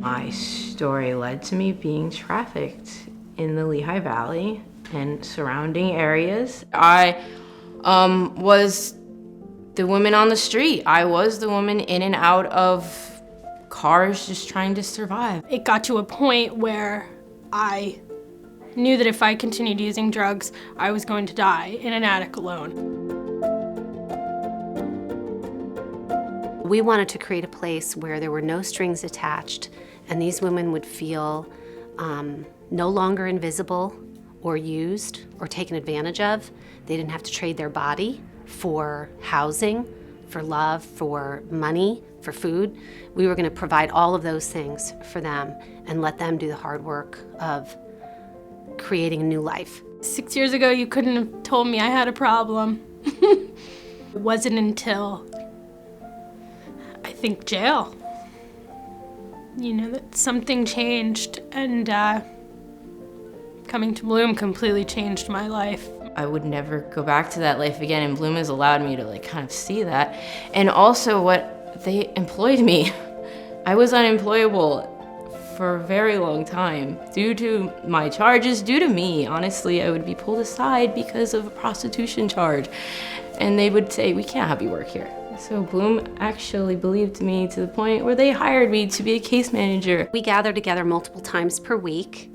My story led to me being trafficked in the Lehigh Valley and surrounding areas. I was the woman on the street. I was the woman in and out of cars just trying to survive. It got to a point where I knew that if I continued using drugs, I was going to die in an attic alone. We wanted to create a place where there were no strings attached, and these women would feel no longer invisible or used or taken advantage of. They didn't have to trade their body for housing, for love, for money, for food. We were going to provide all of those things for them and let them do the hard work of creating a new life. 6 years ago, you couldn't have told me I had a problem. It wasn't until, I think, jail, that something changed, and coming to Bloom completely changed my life. I would never go back to that life again, and Bloom has allowed me to kind of see that. And also they employed me. I was unemployable for a very long time due to my charges, due to me. Honestly, I would be pulled aside because of a prostitution charge. And they would say, we can't have you work here. So Bloom actually believed me to the point where they hired me to be a case manager. We gather together multiple times per week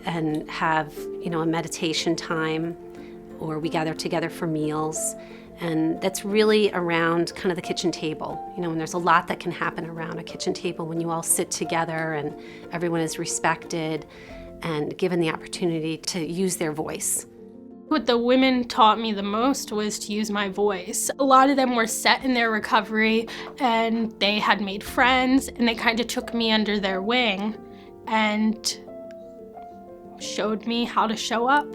and have, a meditation time, or we gather together for meals. And that's really around kind of the kitchen table. And there's a lot that can happen around a kitchen table when you all sit together and everyone is respected and given the opportunity to use their voice. What the women taught me the most was to use my voice. A lot of them were set in their recovery, and they had made friends, and they kind of took me under their wing and showed me how to show up.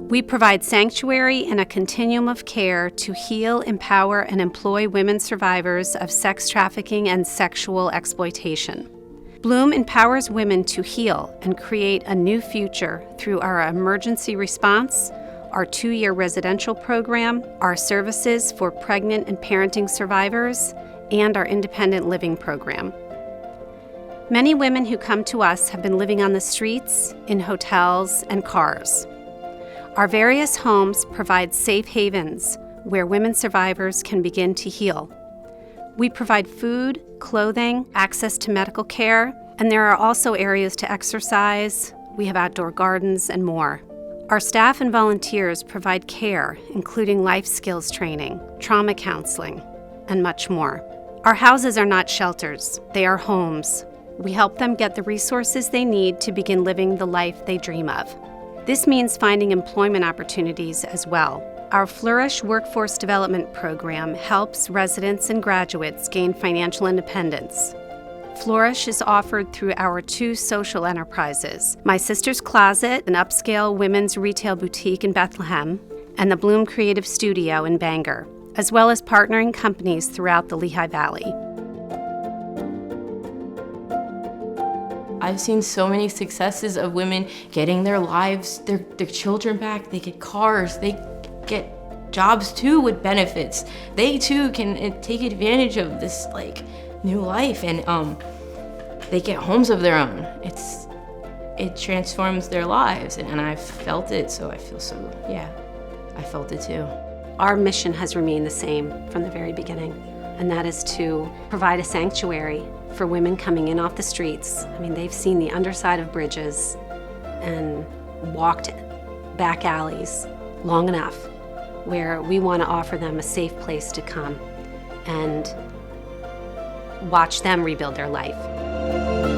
We provide sanctuary and a continuum of care to heal, empower, and employ women survivors of sex trafficking and sexual exploitation. Bloom empowers women to heal and create a new future through our emergency response, our 2-year residential program, our services for pregnant and parenting survivors, and our independent living program. Many women who come to us have been living on the streets, in hotels, and cars. Our various homes provide safe havens where women survivors can begin to heal. We provide food, clothing, access to medical care, and there are also areas to exercise. We have outdoor gardens and more. Our staff and volunteers provide care, including life skills training, trauma counseling, and much more. Our houses are not shelters, they are homes. We help them get the resources they need to begin living the life they dream of. This means finding employment opportunities as well. Our Flourish Workforce Development Program helps residents and graduates gain financial independence. Flourish is offered through our 2 social enterprises, My Sister's Closet, an upscale women's retail boutique in Bethlehem, and the Bloom Creative Studio in Bangor, as well as partnering companies throughout the Lehigh Valley. I've seen so many successes of women getting their lives, their children back. They get cars, they get jobs too with benefits. They too can take advantage of this new life, and they get homes of their own. It transforms their lives, and I've felt it, so I feel I felt it too. Our mission has remained the same from the very beginning, and that is to provide a sanctuary for women coming in off the streets. They've seen the underside of bridges and walked back alleys long enough where we want to offer them a safe place to come and watch them rebuild their life.